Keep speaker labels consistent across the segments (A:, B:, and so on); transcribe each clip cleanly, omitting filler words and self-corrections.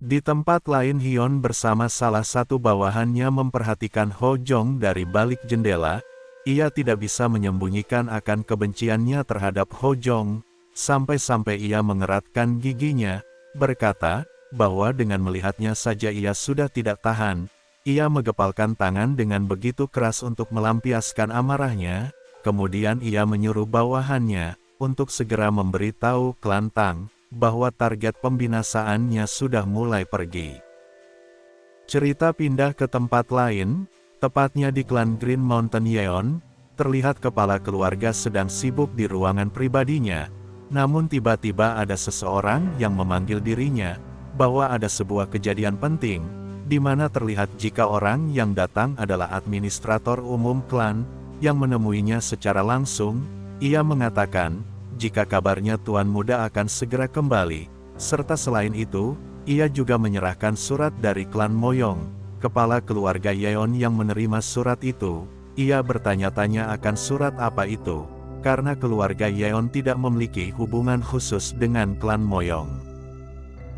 A: Di tempat lain Hyun bersama salah satu bawahannya memperhatikan Ho Jong dari balik jendela. Ia tidak bisa menyembunyikan akan kebenciannya terhadap Ho Jong, sampai-sampai ia mengeratkan giginya, berkata, bahwa dengan melihatnya saja ia sudah tidak tahan. Ia menggepalkan tangan dengan begitu keras untuk melampiaskan amarahnya, kemudian ia menyuruh bawahannya, untuk segera memberitahu klan Tang, bahwa target pembinasaannya sudah mulai pergi. Cerita pindah ke tempat lain, tepatnya di klan Green Mountain Yeon. Terlihat kepala keluarga sedang sibuk di ruangan pribadinya, namun tiba-tiba ada seseorang yang memanggil dirinya, bahwa ada sebuah kejadian penting, di mana terlihat jika orang yang datang adalah administrator umum klan, yang menemuinya secara langsung. Ia mengatakan, jika kabarnya Tuan Muda akan segera kembali, serta selain itu, ia juga menyerahkan surat dari klan Moyong. Kepala keluarga Yeon yang menerima surat itu, ia bertanya-tanya akan surat apa itu, karena keluarga Yeon tidak memiliki hubungan khusus dengan klan Moyong.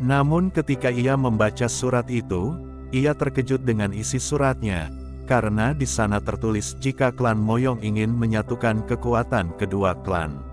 A: Namun ketika ia membaca surat itu, ia terkejut dengan isi suratnya, karena di sana tertulis jika klan Moyong ingin menyatukan kekuatan kedua klan.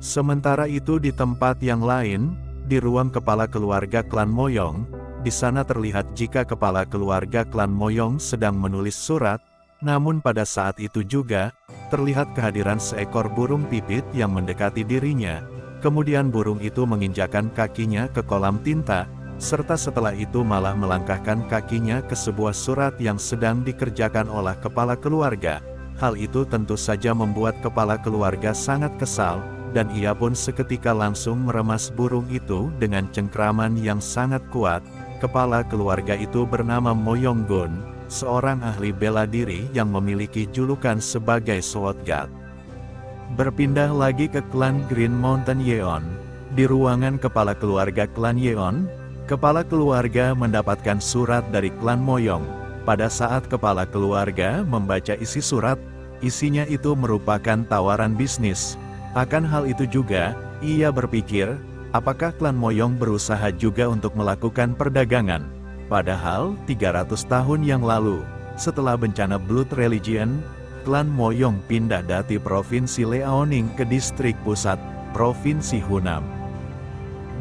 A: Sementara itu di tempat yang lain, di ruang kepala keluarga klan Moyong, di sana terlihat jika kepala keluarga klan Moyong sedang menulis surat, namun pada saat itu juga, terlihat kehadiran seekor burung pipit yang mendekati dirinya, kemudian burung itu menginjakan kakinya ke kolam tinta, serta setelah itu malah melangkahkan kakinya ke sebuah surat yang sedang dikerjakan oleh kepala keluarga. Hal itu tentu saja membuat kepala keluarga sangat kesal, dan ia pun seketika langsung meremas burung itu dengan cengkraman yang sangat kuat. Kepala keluarga itu bernama Moyong Gun, seorang ahli bela diri yang memiliki julukan sebagai Sword God. Berpindah lagi ke klan Green Mountain Yeon. Di ruangan kepala keluarga klan Yeon, kepala keluarga mendapatkan surat dari klan Moyong. Pada saat kepala keluarga membaca isi surat, isinya itu merupakan tawaran bisnis. Akan hal itu juga, ia berpikir, apakah klan Moyong berusaha juga untuk melakukan perdagangan? Padahal, 300 tahun yang lalu, setelah bencana Blood Religion, klan Moyong pindah dari Provinsi Liaoning ke distrik pusat, Provinsi Hunan.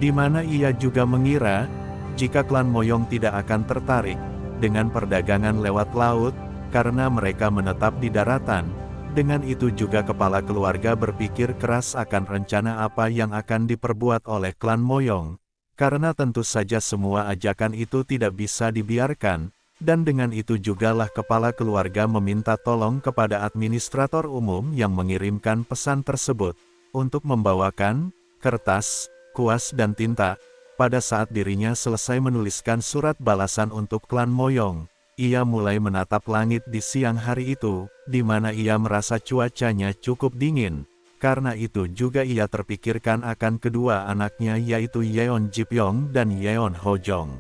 A: Di mana ia juga mengira, jika klan Moyong tidak akan tertarik dengan perdagangan lewat laut, karena mereka menetap di daratan. Dengan itu juga kepala keluarga berpikir keras akan rencana apa yang akan diperbuat oleh klan Moyong, karena tentu saja semua ajakan itu tidak bisa dibiarkan, dan dengan itu jugalah kepala keluarga meminta tolong kepada administrator umum yang mengirimkan pesan tersebut, untuk membawakan kertas, kuas dan tinta. Pada saat dirinya selesai menuliskan surat balasan untuk klan Moyong, ia mulai menatap langit di siang hari itu, di mana ia merasa cuacanya cukup dingin. Karena itu juga ia terpikirkan akan kedua anaknya yaitu Yeon Jipyong dan Yeon Hojong.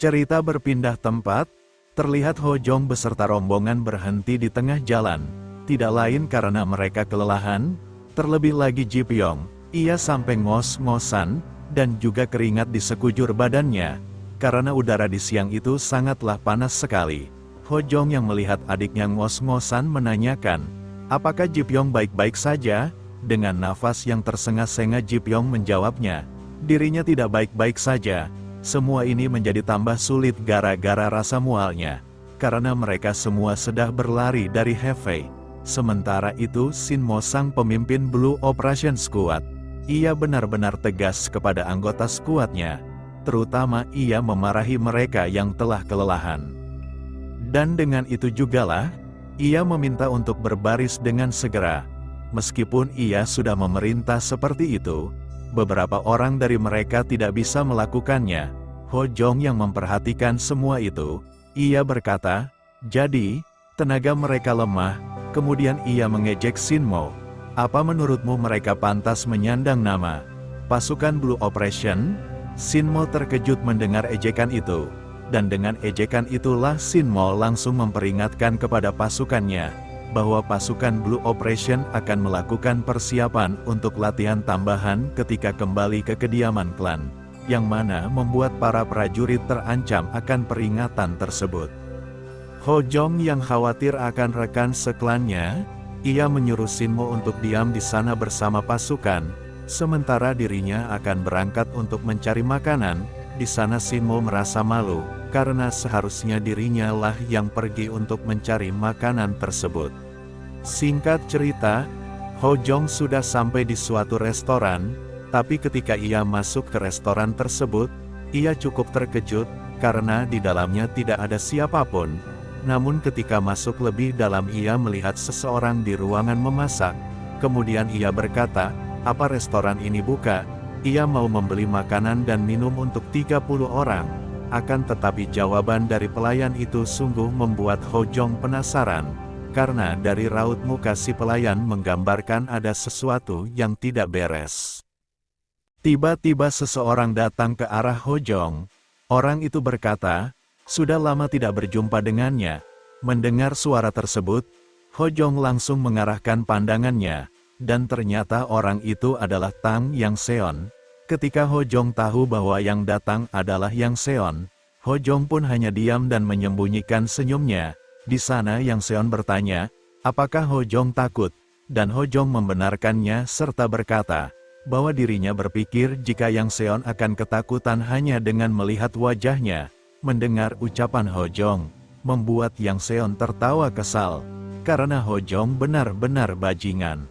A: Cerita berpindah tempat, terlihat Hojong beserta rombongan berhenti di tengah jalan. Tidak lain karena mereka kelelahan, terlebih lagi Jipyong, ia sampai ngos-ngosan, dan juga keringat di sekujur badannya. Karena udara di siang itu sangatlah panas sekali. Hojong yang melihat adiknya ngos-ngosan menanyakan, apakah Jipyong baik-baik saja? Dengan nafas yang tersengat-sengat Jipyong menjawabnya, dirinya tidak baik-baik saja. Semua ini menjadi tambah sulit gara-gara rasa mualnya. Karena mereka semua sudah berlari dari Hefei. Sementara itu Shin Mo sang pemimpin Blue Operation Squad. Ia benar-benar tegas kepada anggota skuadnya. Terutama ia memarahi mereka yang telah kelelahan. Dan dengan itu jugalah, ia meminta untuk berbaris dengan segera. Meskipun ia sudah memerintah seperti itu, beberapa orang dari mereka tidak bisa melakukannya. Hojong yang memperhatikan semua itu, ia berkata, jadi, tenaga mereka lemah. Kemudian ia mengejek Shin Mo. Apa menurutmu mereka pantas menyandang nama pasukan Blue Operation? Shin Mo terkejut mendengar ejekan itu, dan dengan ejekan itulah Shin Mo langsung memperingatkan kepada pasukannya, bahwa pasukan Blue Operation akan melakukan persiapan untuk latihan tambahan ketika kembali ke kediaman klan. yang mana membuat para prajurit terancam akan peringatan tersebut. Ho Jong yang khawatir akan rekan seklannya, ia menyuruh Sinmo untuk diam di sana bersama pasukan, sementara dirinya akan berangkat untuk mencari makanan. Di sana Sinmo merasa malu, karena seharusnya dirinya lah yang pergi untuk mencari makanan tersebut. Singkat cerita, Ho Jong sudah sampai di suatu restoran, tapi ketika ia masuk ke restoran tersebut, ia cukup terkejut, karena di dalamnya tidak ada siapapun. Namun ketika masuk lebih dalam ia melihat seseorang di ruangan memasak, kemudian ia berkata, "Apa restoran ini buka? Ia mau membeli makanan dan minum untuk 30 orang. Akan tetapi jawaban dari pelayan itu sungguh membuat Ho Jong penasaran, karena dari raut muka si pelayan menggambarkan ada sesuatu yang tidak beres. Tiba-tiba seseorang datang ke arah Ho Jong. Orang itu berkata, "Sudah lama tidak berjumpa dengannya." Mendengar suara tersebut, Ho Jong langsung mengarahkan pandangannya, dan ternyata orang itu adalah Tang Yang Seon. Ketika Ho Jong tahu bahwa yang datang adalah Yang Seon, Ho Jong pun hanya diam dan menyembunyikan senyumnya. Di sana Yang Seon bertanya, apakah Ho Jong takut? Dan Ho Jong membenarkannya serta berkata, bahwa dirinya berpikir jika Yang Seon akan ketakutan hanya dengan melihat wajahnya. Mendengar ucapan Ho Jong, membuat Yang Seon tertawa kesal, karena Ho Jong benar-benar bajingan.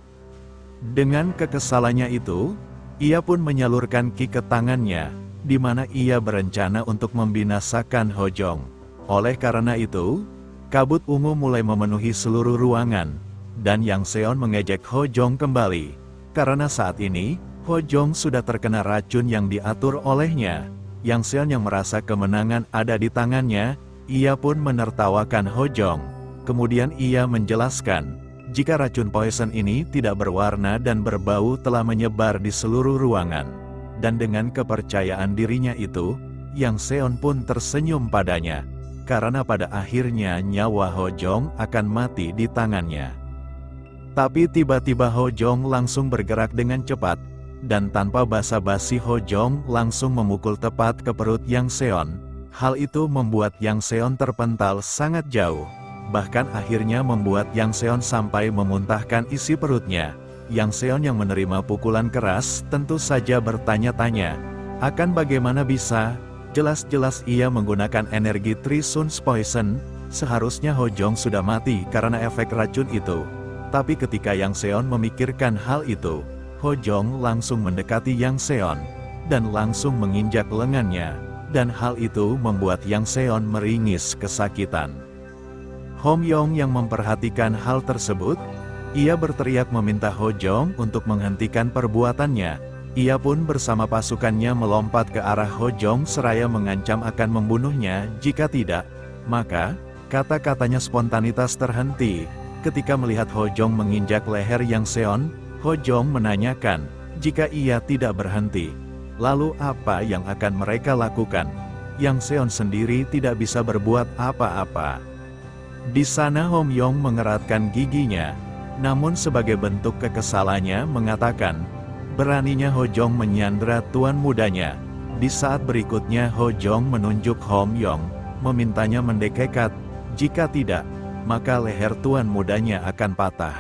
A: Dengan kekesalannya itu, ia pun menyalurkan ki ke tangannya, di mana ia berencana untuk membinasakan Ho Jong. Oleh karena itu, kabut ungu mulai memenuhi seluruh ruangan, dan Yang Seon mengejek Ho Jong kembali, karena saat ini, Ho Jong sudah terkena racun yang diatur olehnya. Yang Seon yang merasa kemenangan ada di tangannya, ia pun menertawakan Ho Jong. Kemudian ia menjelaskan, jika racun poison ini tidak berwarna dan berbau telah menyebar di seluruh ruangan. Dan dengan kepercayaan dirinya itu, Yang Seon pun tersenyum padanya, karena pada akhirnya nyawa Ho Jong akan mati di tangannya. Tapi tiba-tiba Ho Jong langsung bergerak dengan cepat, dan tanpa basa-basi Ho Jong langsung memukul tepat ke perut Yang Seon. Hal itu membuat Yang Seon terpental sangat jauh. Bahkan akhirnya membuat Yang Seon sampai memuntahkan isi perutnya. Yang Seon yang menerima pukulan keras tentu saja bertanya-tanya, akan bagaimana bisa? Jelas-jelas ia menggunakan energi Three Suns Poison, seharusnya Ho Jong sudah mati karena efek racun itu. Tapi ketika Yang Seon memikirkan hal itu, Ho Jong langsung mendekati Yang Seon, dan langsung menginjak lengannya, dan hal itu membuat Yang Seon meringis kesakitan. Hom Yong yang memperhatikan hal tersebut, ia berteriak meminta Ho Jong untuk menghentikan perbuatannya. Ia pun bersama pasukannya melompat ke arah Ho Jong seraya mengancam akan membunuhnya jika tidak. Maka, kata-katanya spontanitas terhenti. Ketika melihat Ho Jong menginjak leher Yang Seon, Ho Jong menanyakan, jika ia tidak berhenti, lalu apa yang akan mereka lakukan? Yang Seon sendiri tidak bisa berbuat apa-apa. Di sana Hom Yong mengeratkan giginya, namun sebagai bentuk kekesalannya mengatakan, beraninya Ho Jong menyandera tuan mudanya. Di saat berikutnya Ho Jong menunjuk Hom Yong, memintanya mendekat, jika tidak, maka leher tuan mudanya akan patah.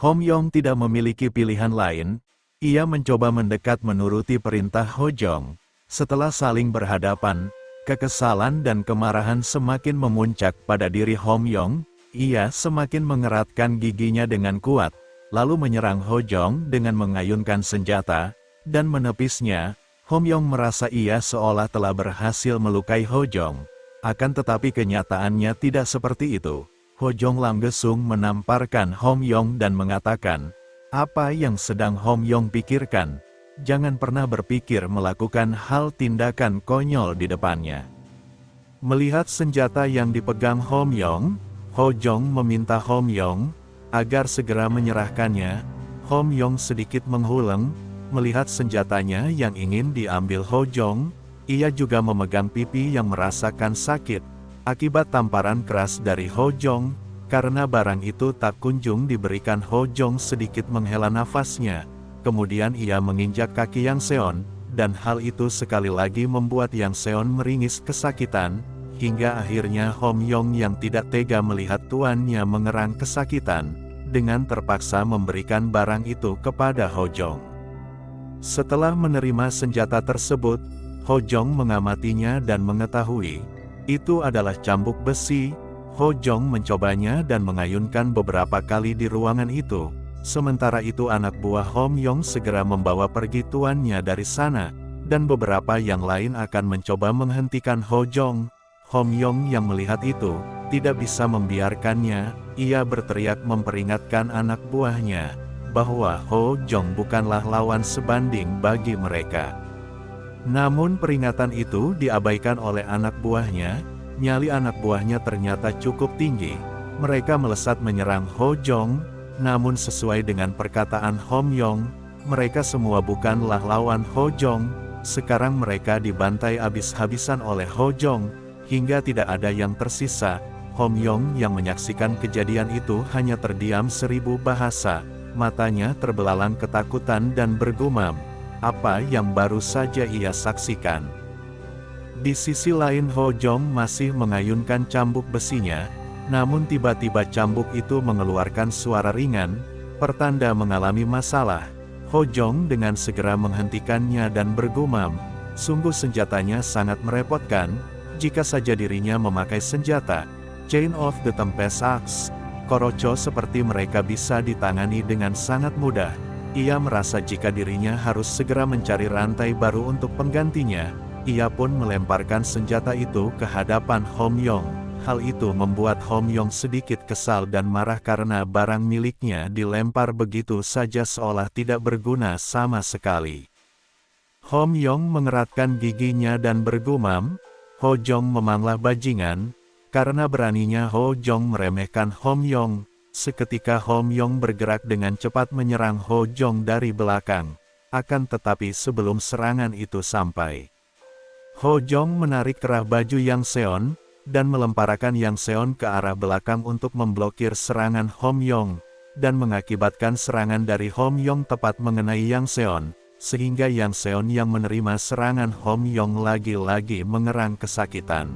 A: Hom Yong tidak memiliki pilihan lain, ia mencoba mendekat menuruti perintah Ho Jong. Setelah saling berhadapan, kekesalan dan kemarahan semakin memuncak pada diri Hom Yong, ia semakin mengeratkan giginya dengan kuat, lalu menyerang Ho Jong dengan mengayunkan senjata, dan menepisnya. Hom Yong merasa ia seolah telah berhasil melukai Ho Jong. Akan tetapi kenyataannya tidak seperti itu. Ho Jong langsung menamparkan Hom Yong dan mengatakan, apa yang sedang Hom Yong pikirkan? Jangan pernah berpikir melakukan hal tindakan konyol di depannya. Melihat senjata yang dipegang Hom Yong, Ho Jong meminta Hom Yong agar segera menyerahkannya. Hom Yong sedikit menghuleng, melihat senjatanya yang ingin diambil Ho Jong. Ia juga memegang pipi yang merasakan sakit akibat tamparan keras dari Ho Jong. Karena barang itu tak kunjung diberikan, Ho Jong sedikit menghela nafasnya. Kemudian ia menginjak kaki Yang Seon, dan hal itu sekali lagi membuat Yang Seon meringis kesakitan, hingga akhirnya Hom Yong yang tidak tega melihat tuannya mengerang kesakitan, dengan terpaksa memberikan barang itu kepada Ho Jong. Setelah menerima senjata tersebut, Ho Jong mengamatinya dan mengetahui itu adalah cambuk besi. Ho Jong mencobanya dan mengayunkan beberapa kali di ruangan itu. Sementara itu anak buah Hom Yong segera membawa pergi tuannya dari sana, dan beberapa yang lain akan mencoba menghentikan Ho Jong. Hom Yong yang melihat itu, tidak bisa membiarkannya. Ia berteriak memperingatkan anak buahnya, bahwa Ho Jong bukanlah lawan sebanding bagi mereka. Namun peringatan itu diabaikan oleh anak buahnya. Nyali anak buahnya ternyata cukup tinggi. Mereka melesat menyerang Ho Jong. Namun sesuai dengan perkataan Hom Yong, mereka semua bukanlah lawan Ho Jong. Sekarang mereka dibantai habis-habisan oleh Ho Jong, hingga tidak ada yang tersisa. Hom Yong yang menyaksikan kejadian itu hanya terdiam 1000 bahasa. Matanya terbelalang ketakutan dan bergumam, apa yang baru saja ia saksikan. Di sisi lain Ho Jong masih mengayunkan cambuk besinya. Namun tiba-tiba cambuk itu mengeluarkan suara ringan, pertanda mengalami masalah. Ho Jong dengan segera menghentikannya dan bergumam, sungguh senjatanya sangat merepotkan, jika saja dirinya memakai senjata Chain of the Tempest Axe, Korocho seperti mereka bisa ditangani dengan sangat mudah. Ia merasa jika dirinya harus segera mencari rantai baru untuk penggantinya. Ia pun melemparkan senjata itu ke hadapan Hom Yong. Hal itu membuat Hom Yong sedikit kesal dan marah karena barang miliknya dilempar begitu saja seolah tidak berguna sama sekali. Hom Yong mengeratkan giginya dan bergumam, Ho Jong memanglah bajingan. Karena beraninya Ho Jong meremehkan Hom Yong, seketika Hom Yong bergerak dengan cepat menyerang Ho Jong dari belakang. Akan tetapi sebelum serangan itu sampai, Ho Jong menarik kerah baju Yang Seon, dan melemparkan Yang Seon ke arah belakang untuk memblokir serangan Hom Yong, dan mengakibatkan serangan dari Hom Yong tepat mengenai Yang Seon, sehingga Yang Seon yang menerima serangan Hom Yong lagi-lagi mengerang kesakitan.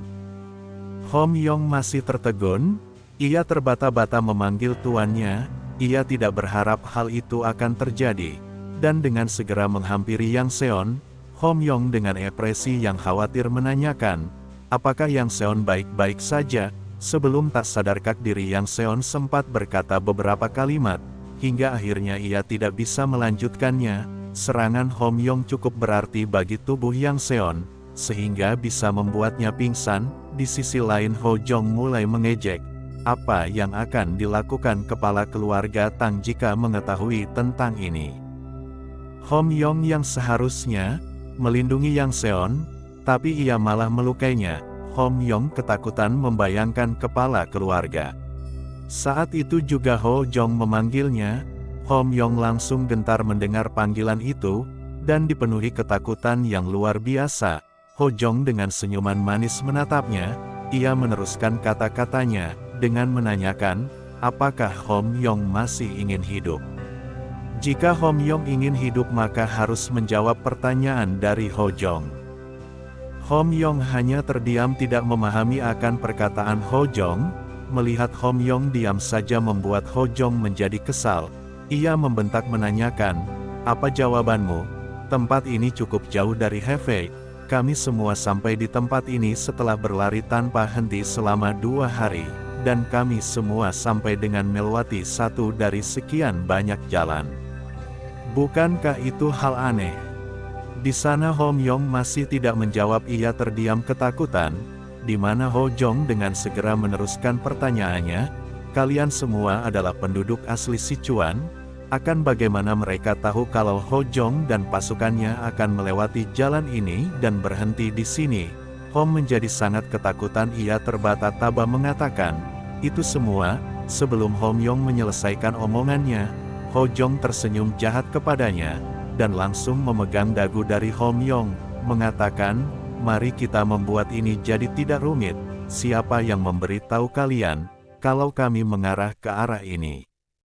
A: Hom Yong masih tertegun, ia terbata-bata memanggil tuannya, ia tidak berharap hal itu akan terjadi, dan dengan segera menghampiri Yang Seon, Hom Yong dengan ekspresi yang khawatir menanyakan, apakah Yang Seon baik-baik saja? Sebelum tak sadarkan diri Yang Seon sempat berkata beberapa kalimat, hingga akhirnya ia tidak bisa melanjutkannya. Serangan Hom Yong cukup berarti bagi tubuh Yang Seon, sehingga bisa membuatnya pingsan. Di sisi lain Ho Jong mulai mengejek, apa yang akan dilakukan kepala keluarga Tang jika mengetahui tentang ini. Hom Yong yang seharusnya melindungi Yang Seon, tapi ia malah melukainya. Hom Yong ketakutan membayangkan kepala keluarga. Saat itu juga Ho Jong memanggilnya. Hom Yong langsung gentar mendengar panggilan itu, dan dipenuhi ketakutan yang luar biasa. Ho Jong dengan senyuman manis menatapnya. Ia meneruskan kata-katanya, dengan menanyakan, apakah Hom Yong masih ingin hidup? Jika Hom Yong ingin hidup maka harus menjawab pertanyaan dari Ho Jong. Hom Yong hanya terdiam tidak memahami akan perkataan Ho Jong. Melihat Hom Yong diam saja membuat Ho Jong menjadi kesal. Ia membentak menanyakan, apa jawabanmu? Tempat ini cukup jauh dari Hefei. Kami semua sampai di tempat ini setelah berlari tanpa henti selama 2 hari. Dan kami semua sampai dengan melewati satu dari sekian banyak jalan. Bukankah itu hal aneh? Di sana Hom Yong masih tidak menjawab, ia terdiam ketakutan, di mana Ho Jong dengan segera meneruskan pertanyaannya, kalian semua adalah penduduk asli Sichuan? Akan bagaimana mereka tahu kalau Ho Jong dan pasukannya akan melewati jalan ini dan berhenti di sini? Hom menjadi sangat ketakutan, ia terbata-bata mengatakan, itu semua. Sebelum Hom Yong menyelesaikan omongannya, Ho Jong tersenyum jahat kepadanya, dan langsung memegang dagu dari Hom Yong, mengatakan, mari kita membuat ini jadi tidak rumit. Siapa yang memberitahu kalian, kalau kami mengarah ke arah ini?